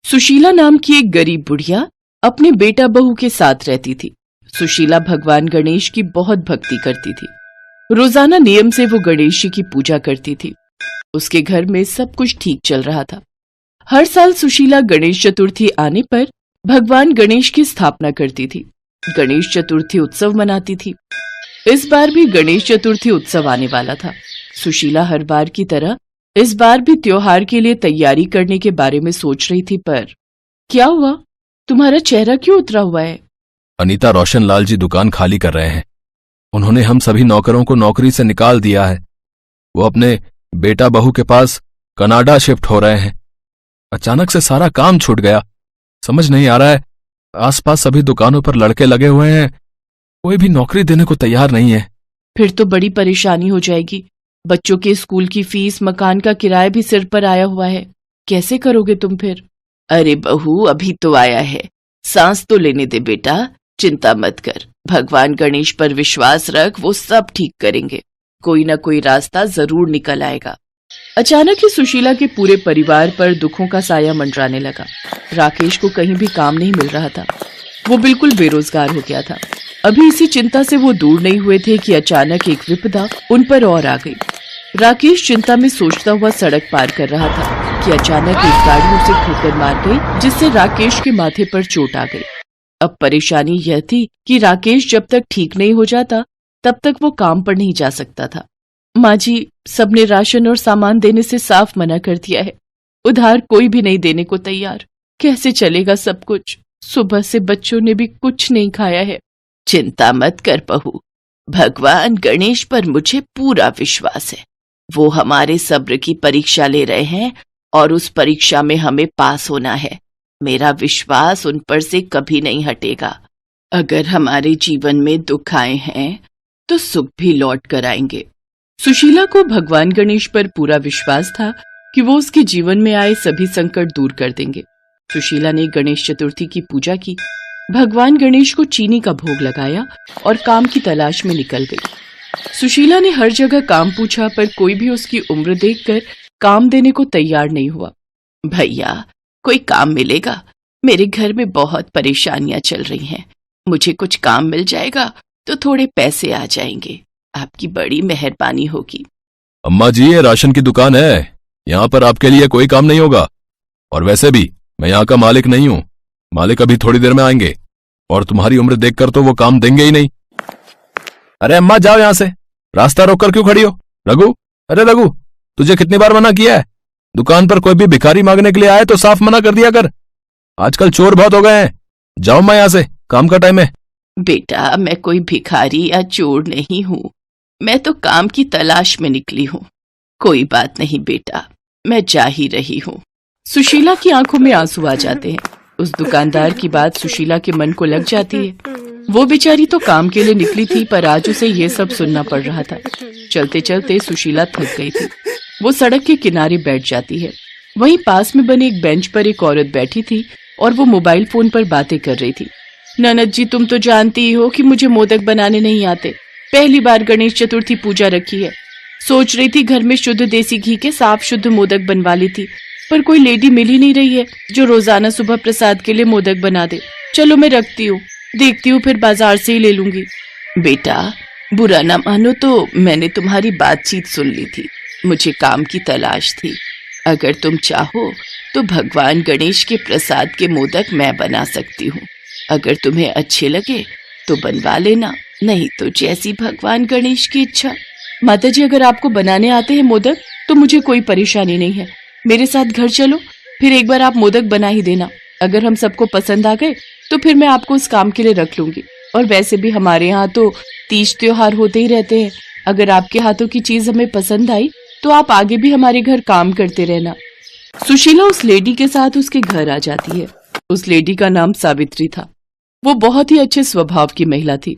सुशीला नाम की एक गरीब बुढ़िया अपने बेटा बहू के साथ रहती थी। सुशीला भगवान गणेश की बहुत भक्ति करती थी। रोजाना नियम से वो गणेश जी की पूजा करती थी। उसके घर में सब कुछ ठीक चल रहा था। हर साल सुशीला गणेश चतुर्थी आने पर भगवान गणेश की स्थापना करती थी। गणेश चतुर्थी उत्सव मनाती थी। इस बार भी गणेश चतुर्थी उत्सव आने वाला था। सुशीला हर बार की तरह इस बार भी त्योहार के लिए तैयारी करने के बारे में सोच रही थी, पर क्या हुआ? तुम्हारा चेहरा क्यों उतरा हुआ है? अनीता रोशनलाल जी दुकान खाली कर रहे हैं। उन्होंने हम सभी नौकरों को नौकरी से निकाल दिया है। वो अपने बेटा बहू के पास कनाडा शिफ्ट हो रहे हैं। अचानक से सारा काम छूट गया। समझ नहीं आ रहा है। आसपास सभी दुकानों पर लड़के लगे हुए हैं, कोई भी नौकरी देने को तैयार नहीं है। फिर तो बड़ी परेशानी हो जाएगी। बच्चों के स्कूल की फीस, मकान का किराया भी सिर पर आया हुआ है। कैसे करोगे तुम फिर? अरे बहू, अभी तो आया है, सांस तो लेने दे बेटा। चिंता मत कर, भगवान गणेश पर विश्वास रख, वो सब ठीक करेंगे। कोई ना कोई रास्ता जरूर निकल आएगा। अचानक ही सुशीला के पूरे परिवार पर दुखों का साया मंडराने लगा। राकेश को कहीं भी काम नहीं मिल रहा था। वो बिल्कुल बेरोजगार हो गया था। अभी इसी चिंता से वो दूर नहीं हुए थे कि अचानक एक विपदा उन पर और आ गई। राकेश चिंता में सोचता हुआ सड़क पार कर रहा था कि अचानक एक गाड़ी उसे ठोकर मार गई, जिससे राकेश के माथे पर चोट आ गई। अब परेशानी यह थी कि राकेश जब तक ठीक नहीं हो जाता तब तक वो काम पर नहीं जा सकता था। माँ जी, सबने राशन और सामान देने से साफ मना कर दिया है। उधार कोई भी नहीं देने को तैयार। कैसे चलेगा सब कुछ? सुबह से बच्चों ने भी कुछ नहीं खाया है। चिंता मत कर बहू, भगवान गणेश पर मुझे पूरा विश्वास है। वो हमारे सब्र की परीक्षा ले रहे हैं और उस परीक्षा में हमें पास होना है। मेरा विश्वास उन पर से कभी नहीं हटेगा। अगर हमारे जीवन में दुख आए हैं तो सुख भी लौट कर आएंगे। सुशीला को भगवान गणेश पर पूरा विश्वास था कि वो उसके जीवन में आए सभी संकट दूर कर देंगे। सुशीला ने गणेश चतुर्थी की पूजा की, भगवान गणेश को चीनी का भोग लगाया और काम की तलाश में निकल गई। सुशीला ने हर जगह काम पूछा, पर कोई भी उसकी उम्र देखकर काम देने को तैयार नहीं हुआ। भैया, कोई काम मिलेगा? मेरे घर में बहुत परेशानियां चल रही हैं। मुझे कुछ काम मिल जाएगा तो थोड़े पैसे आ जाएंगे। आपकी बड़ी मेहरबानी होगी। अम्मा जी, ये राशन की दुकान है, यहाँ पर आपके लिए कोई काम नहीं होगा। और वैसे भी मैं यहाँ का मालिक नहीं हूँ। मालिक अभी थोड़ी देर में आएंगे और तुम्हारी उम्र देखकर तो वो काम देंगे ही नहीं। अरे अम्मा, जाओ यहाँ से, रास्ता रोककर क्यों खड़ी हो? रघु, अरे रघु, तुझे कितनी बार मना किया है? दुकान पर कोई भी भिखारी मांगने के लिए आए तो साफ मना कर दिया कर। आजकल चोर बहुत हो गए हैं। जाओ अम्मा यहाँ से, काम का टाइम है। बेटा, मैं कोई भिखारी या चोर नहीं हूँ। मैं तो काम की तलाश में निकली हूँ। कोई बात नहीं बेटा, मैं जा ही रही हूँ। सुशीला की आंखों में आंसू आ जाते हैं। उस दुकानदार की बात सुशीला के मन को लग जाती है। वो बेचारी तो काम के लिए निकली थी, पर आज उसे ये सब सुनना पड़ रहा था। चलते चलते सुशीला थक गई थी। वो सड़क के किनारे बैठ जाती है। वहीं पास में बने एक बेंच पर एक औरत बैठी थी और वो मोबाइल फोन पर बातें कर रही थी। ननद जी, तुम तो जानती ही हो कि मुझे मोदक बनाने नहीं आते। पहली बार गणेश चतुर्थी पूजा रखी है। सोच रही थी घर में शुद्ध देसी घी के साफ शुद्ध मोदक बनवा ली थी, पर कोई लेडी मिल ही नहीं रही है जो रोजाना सुबह प्रसाद के लिए मोदक बना दे। चलो मैं रखती हूँ, देखती हूँ फिर बाजार से ही ले लूंगी। बेटा, बुरा ना मानो तो मैंने तुम्हारी बातचीत सुन ली थी। मुझे काम की तलाश थी। अगर तुम चाहो तो भगवान गणेश के प्रसाद के मोदक मैं बना सकती हूँ। अगर तुम्हें अच्छे लगे तो बनवा लेना, नहीं तो जैसी भगवान गणेश की इच्छा। माताजी, अगर आपको बनाने आते हैं मोदक तो मुझे कोई परेशानी नहीं है। मेरे साथ घर चलो, फिर एक बार आप मोदक बना ही देना। अगर हम सबको पसंद आ गए तो फिर मैं आपको उस काम के लिए रख लूंगी। और वैसे भी हमारे यहाँ तो तीज त्योहार होते ही रहते हैं। अगर आपके हाथों की चीज हमें पसंद आई तो आप आगे भी हमारे घर काम करते रहना। सुशीला उस लेडी के साथ उसके घर आ जाती है। उस लेडी का नाम सावित्री था। वो बहुत ही अच्छे स्वभाव की महिला थी।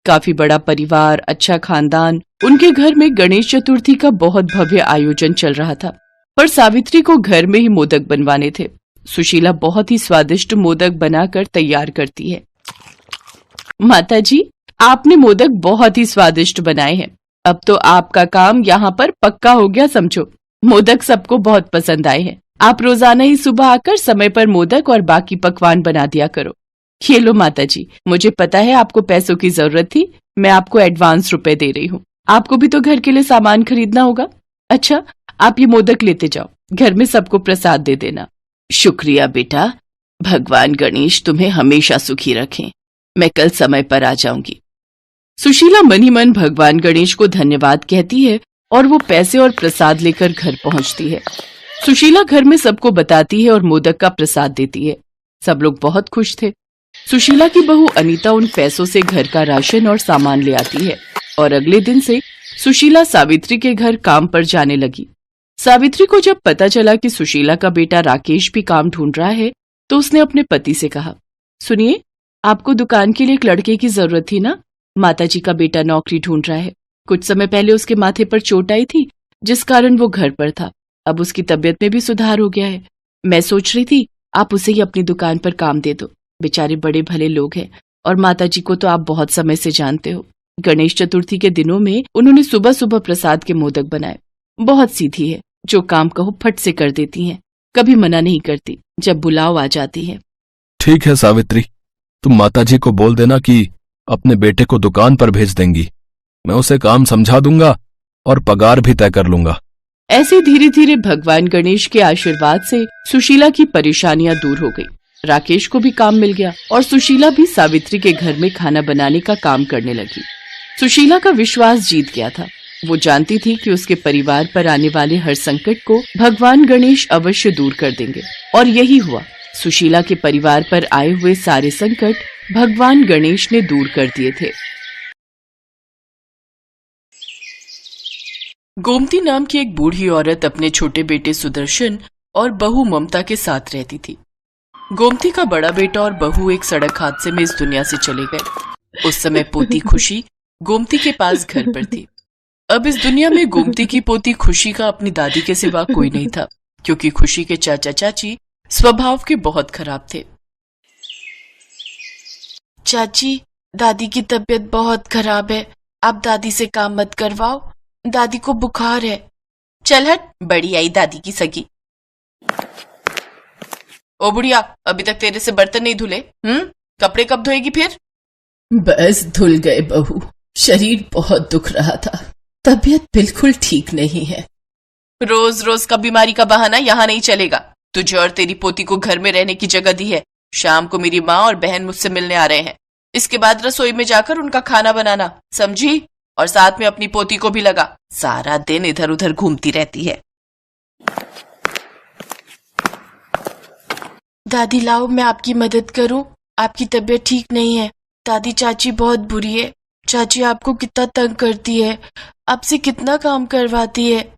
काफी बड़ा परिवार, अच्छा खानदान। उनके घर में गणेश चतुर्थी का बहुत भव्य आयोजन चल रहा था, पर सावित्री को घर में ही मोदक बनवाने थे। सुशीला बहुत ही स्वादिष्ट मोदक बनाकर तैयार करती है। माताजी, आपने मोदक बहुत ही स्वादिष्ट बनाए हैं। अब तो आपका काम यहाँ पर पक्का हो गया समझो। मोदक सबको बहुत पसंद आए हैं। आप रोजाना ही सुबह आकर समय पर मोदक और बाकी पकवान बना दिया करो। ये लो माताजी, मुझे पता है आपको पैसों की जरूरत थी, मैं आपको एडवांस रुपए दे रही हूँ। आपको भी तो घर के लिए सामान खरीदना होगा। अच्छा, आप ये मोदक लेते जाओ, घर में सबको प्रसाद दे देना। शुक्रिया बेटा, भगवान गणेश तुम्हें हमेशा सुखी रखें। मैं कल समय पर आ जाऊंगी। सुशीला मन ही मन भगवान गणेश को धन्यवाद कहती है और वो पैसे और प्रसाद लेकर घर पहुंचती है। सुशीला घर में सबको बताती है और मोदक का प्रसाद देती है। सब लोग बहुत खुश थे। सुशीला की बहू अनीता उन पैसों से घर का राशन और सामान ले आती है और अगले दिन से सुशीला सावित्री के घर काम पर जाने लगी। सावित्री को जब पता चला कि सुशीला का बेटा राकेश भी काम ढूंढ रहा है तो उसने अपने पति से कहा, सुनिए, आपको दुकान के लिए एक लड़के की जरूरत थी ना? माताजी का बेटा नौकरी ढूंढ रहा है। कुछ समय पहले उसके माथे पर चोट आई थी जिस कारण वो घर पर था। अब उसकी तबीयत में भी सुधार हो गया है। मैं सोच रही थी आप उसे ही अपनी दुकान पर काम दे दो। बेचारे बड़े भले लोग हैं और माताजी को तो आप बहुत समय से जानते हो। गणेश चतुर्थी के दिनों में उन्होंने सुबह सुबह प्रसाद के मोदक बनाए। बहुत सीधी है, जो काम कहो फट से कर देती हैं, कभी मना नहीं करती जब बुलाव आ जाती है। ठीक है सावित्री, तुम माताजी को बोल देना कि अपने बेटे को दुकान पर भेज देंगी। मैं उसे काम समझा दूंगा और पगार भी तय कर लूंगा। ऐसे धीरे धीरे भगवान गणेश के आशीर्वाद से सुशीला की परेशानियां दूर हो गई। राकेश को भी काम मिल गया और सुशीला भी सावित्री के घर में खाना बनाने का काम करने लगी। सुशीला का विश्वास जीत गया था। वो जानती थी कि उसके परिवार पर आने वाले हर संकट को भगवान गणेश अवश्य दूर कर देंगे और यही हुआ। सुशीला के परिवार पर आए हुए सारे संकट भगवान गणेश ने दूर कर दिए थे। गोमती नाम की एक बूढ़ी औरत अपने छोटे बेटे सुदर्शन और बहू ममता के साथ रहती थी। गोमती का बड़ा बेटा और बहू एक सड़क हादसे में इस दुनिया से चले गए। उस समय पोती खुशी गोमती के पास घर पर थी। अब इस दुनिया में गोमती की पोती खुशी का अपनी दादी के सिवा कोई नहीं था, क्योंकि खुशी के चाचा चाची स्वभाव के बहुत खराब थे। चाची, दादी की तबीयत बहुत खराब है, आप दादी से काम मत करवाओ, दादी को बुखार है। चल हट, बड़ी आई दादी की सगी। ओ बुढ़िया, अभी तक तेरे से बर्तन नहीं धुले? कपड़े कब धोएगी फिर? बस धुल गए बहू, शरीर बहुत दुख रहा था, तबीयत बिल्कुल ठीक नहीं है। रोज रोज का बीमारी का बहाना यहाँ नहीं चलेगा। तुझे और तेरी पोती को घर में रहने की जगह दी है। शाम को मेरी माँ और बहन मुझसे मिलने आ रहे हैं। इसके बाद रसोई में जाकर उनका खाना बनाना, समझी? और साथ में अपनी पोती को भी लगा, सारा दिन इधर उधर घूमती रहती है। दादी लाओ, मैं आपकी मदद करूं। आपकी तबीयत ठीक नहीं है। दादी, चाची बहुत बुरी है। चाची आपको कितना तंग करती है, आपसे कितना काम करवाती है।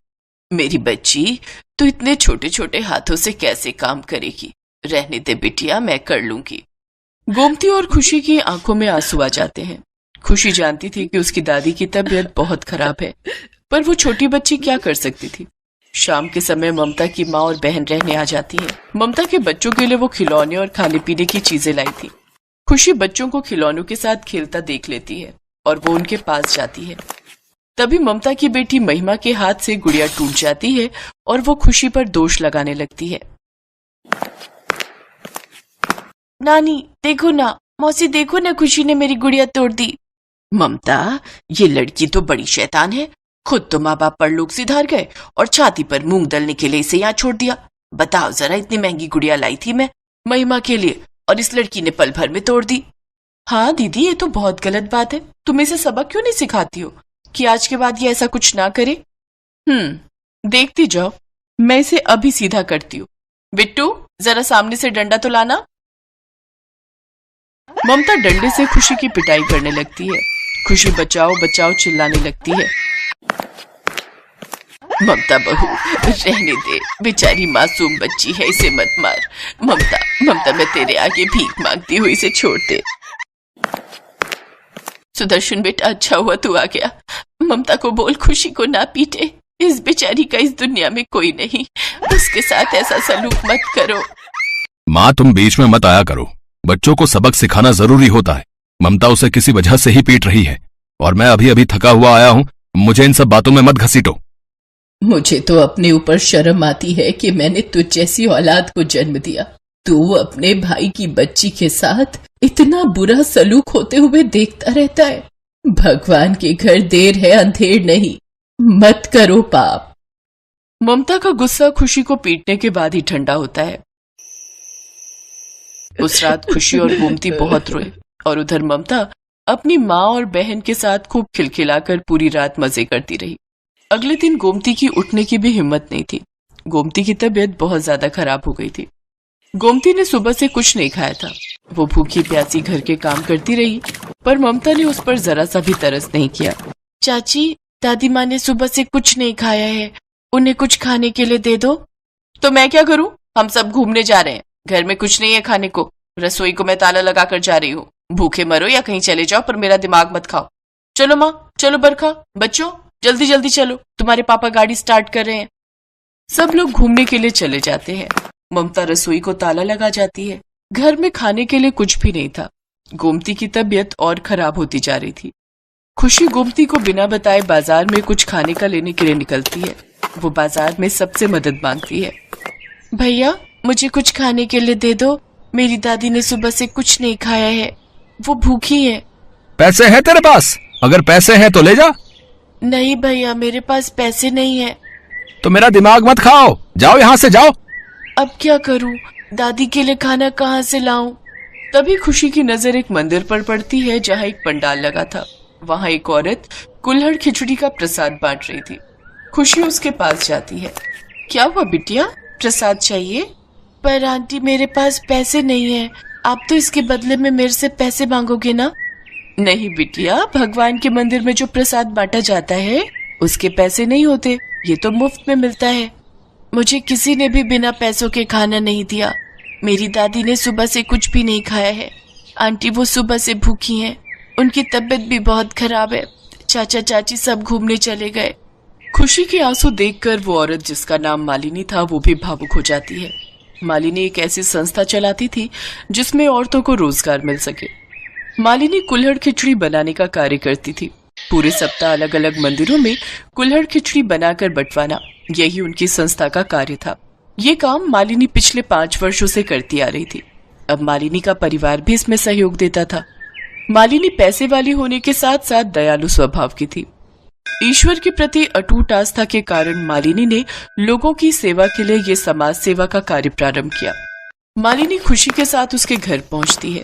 मेरी बच्ची, तू इतने छोटे छोटे हाथों से कैसे काम करेगी? रहने दे बिटिया, मैं कर लूंगी। गोमती और खुशी की आंखों में आंसू आ जाते हैं। खुशी जानती थी कि उसकी दादी की तबीयत बहुत खराब है, पर वो छोटी बच्ची क्या कर सकती थी। शाम के समय ममता की माँ और बहन रहने आ जाती है। ममता के बच्चों के लिए वो खिलौने और खाने पीने की चीजें लाई थी। खुशी बच्चों को खिलौनों के साथ खेलता देख लेती है और वो उनके पास जाती है। तभी ममता की बेटी महिमा के हाथ से गुड़िया टूट जाती है और वो खुशी पर दोष लगाने लगती है। नानी देखो ना, मौसी देखो ना, खुशी ने मेरी गुड़िया तोड़ दी। ममता, ये लड़की तो बड़ी शैतान है। खुद तो माँ बाप परलोक सिधार गए और छाती पर मूंग दलने के लिए इसे यहाँ छोड़ दिया। बताओ जरा, इतनी महंगी गुड़िया लाई थी मैं महिमा के लिए और इस लड़की ने पल भर में तोड़ दी। हाँ दीदी, ये तो बहुत गलत बात है। तुम इसे सबक क्यों नहीं सिखाती हो कि आज के बाद ये ऐसा कुछ ना करे? देखती जाओ, मैं इसे अभी सीधा करती हूँ। बिट्टू, जरा सामने से डंडा तो लाना। ममता डंडे से खुशी की पिटाई करने लगती है। खुशी बचाओ बचाओ चिल्लाने लगती है। ममता बहू, रहने दे, बेचारी मासूम बच्ची है, इसे मत मार। ममता, मैं तेरे आगे भीख मांगती हूँ, इसे छोड़ दे। सुदर्शन बेटा, अच्छा हुआ तू आ गया। ममता को बोल खुशी को ना पीटे। इस बेचारी का इस दुनिया में कोई नहीं, उसके साथ ऐसा सलूक मत करो। माँ, तुम बीच में मत आया करो। बच्चों को सबक सिखाना जरूरी होता है। ममता उसे किसी वजह से ही पीट रही है और मैं अभी अभी थका हुआ आया हूँ। मुझे इन सब बातों में मत घसीटो। मुझे तो अपने ऊपर शर्म आती है कि मैंने तुझ जैसी औलाद को जन्म दिया। तू अपने भाई की बच्ची के साथ इतना बुरा सलूक होते हुए देखता रहता है। भगवान के घर देर है अंधेर नहीं, मत करो पाप। ममता का गुस्सा खुशी को पीटने के बाद ही ठंडा होता है। उस रात खुशी और गोमती बहुत रोए और उधर ममता अपनी माँ और बहन के साथ खूब खिलखिलाकर पूरी रात मजे करती रही। अगले दिन गोमती की उठने की भी हिम्मत नहीं थी। गोमती की तबीयत बहुत ज्यादा खराब हो गई थी। गोमती ने सुबह से कुछ नहीं खाया था। वो भूखी प्यासी घर के काम करती रही, पर ममता ने उस पर जरा सा भी तरस नहीं किया। चाची, दादी माँ ने सुबह से कुछ नहीं खाया है, उन्हें कुछ खाने के लिए दे दो। तो मैं क्या करूं? हम सब घूमने जा रहे हैं, घर में कुछ नहीं है खाने को। रसोई को मैं ताला लगा कर जा रही हूँ। भूखे मरो या कहीं चले जाओ, पर मेरा दिमाग मत खाओ। चलो माँ, चलो बरखा, बच्चों जल्दी जल्दी चलो, तुम्हारे पापा गाड़ी स्टार्ट कर रहे हैं। सब लोग घूमने के लिए चले जाते हैं। ममता रसोई को ताला लगा जाती है। घर में खाने के लिए कुछ भी नहीं था। गोमती की तबीयत और खराब होती जा रही थी। खुशी गोमती को बिना बताए बाजार में कुछ खाने का लेने के लिए निकलती है। वो बाजार में सबसे मदद मांगती है। भैया, मुझे कुछ खाने के लिए दे दो, मेरी दादी ने सुबह से कुछ नहीं खाया है, वो भूखी है। पैसे हैं तेरे पास? अगर पैसे हैं तो ले जा। नहीं भैया, मेरे पास पैसे नहीं है। तो मेरा दिमाग मत खाओ, जाओ यहाँ से जाओ। अब क्या करूं? दादी के लिए खाना कहाँ से लाऊं? तभी खुशी की नजर एक मंदिर पर पड़ती है जहाँ एक पंडाल लगा था। वहाँ एक औरत कुल्हड़ खिचड़ी का प्रसाद बांट रही थी। खुशी उसके पास जाती है। क्या हुआ बिटिया, प्रसाद चाहिए? पर आंटी, मेरे पास पैसे नहीं है, आप तो इसके बदले में मेरे से पैसे मांगोगे ना? नहीं बिटिया, भगवान के मंदिर में जो प्रसाद बांटा जाता है उसके पैसे नहीं होते, ये तो मुफ्त में मिलता है। मुझे किसी ने भी बिना पैसों के खाना नहीं दिया। मेरी दादी ने सुबह से कुछ भी नहीं खाया है। आंटी, वो सुबह से भूखी हैं, उनकी तबीयत भी बहुत खराब है। चाचा चाची सब घूमने चले गए। खुशी के आंसू देखकर वो औरत जिसका नाम मालिनी था वो भी भावुक हो जाती है। मालिनी एक ऐसी संस्था चलाती थी जिसमें औरतों को रोजगार मिल सके। मालिनी कुल्हड़ खिचड़ी बनाने का कार्य करती थी। पूरे सप्ताह अलग अलग मंदिरों में कुल्हड़ खिचड़ी बनाकर बंटवाना, यही उनकी संस्था का कार्य था। ये काम मालिनी पिछले 5 वर्षों से करती आ रही थी। अब मालिनी का परिवार भी इसमें सहयोग देता था। मालिनी पैसे वाली होने के साथ साथ दयालु स्वभाव की थी। ईश्वर के प्रति अटूट आस्था के कारण मालिनी ने लोगों की सेवा के लिए ये समाज सेवा का कार्य प्रारंभ किया। मालिनी खुशी के साथ उसके घर पहुंचती है।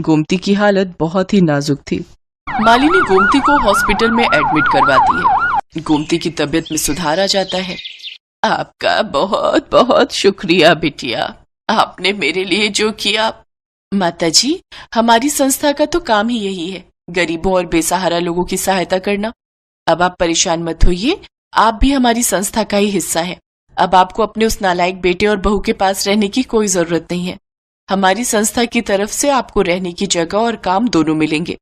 गोमती की हालत बहुत ही नाजुक थी। मालिनी गोमती को हॉस्पिटल में एडमिट करवाती है। गोमती की तबीयत में सुधार आ जाता है। आपका बहुत बहुत शुक्रिया बिटिया, आपने मेरे लिए जो किया। माताजी, हमारी संस्था का तो काम ही यही है, गरीबों और बेसहारा लोगों की सहायता करना। अब आप परेशान मत होइए, आप भी हमारी संस्था का ही हिस्सा हैं। अब आपको अपने उस नालायक बेटे और बहू के पास रहने की कोई जरूरत नहीं है। हमारी संस्था की तरफ से आपको रहने की जगह और काम दोनों मिलेंगे।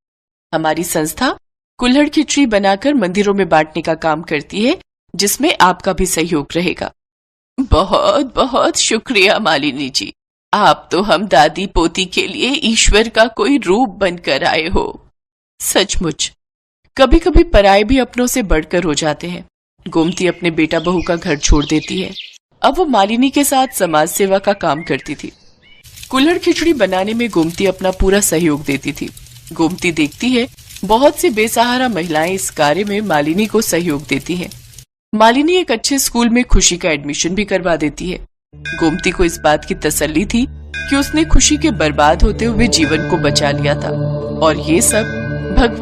हमारी संस्था कुल्हड़ खिचड़ी बनाकर मंदिरों में बांटने का काम करती है, जिसमें आपका भी सहयोग रहेगा। बहुत बहुत शुक्रिया मालिनी जी, आप तो हम दादी पोती के लिए ईश्वर का कोई रूप बनकर आए हो। सचमुच कभी कभी पराये भी अपनों से बढ़कर हो जाते हैं। गोमती अपने बेटा बहू का घर छोड़ देती है। अब वो मालिनी के साथ समाज सेवा का काम करती थी। कुल्हड़ खिचड़ी बनाने में गोमती अपना पूरा सहयोग देती थी। गोमती देखती है बहुत सी बेसहारा महिलाएं इस कार्य में मालिनी को सहयोग देती हैं। मालिनी एक अच्छे स्कूल में खुशी का एडमिशन भी करवा देती है। गोमती को इस बात की तसल्ली थी कि उसने खुशी के बर्बाद होते हुए जीवन को बचा लिया था, और ये सब भगवान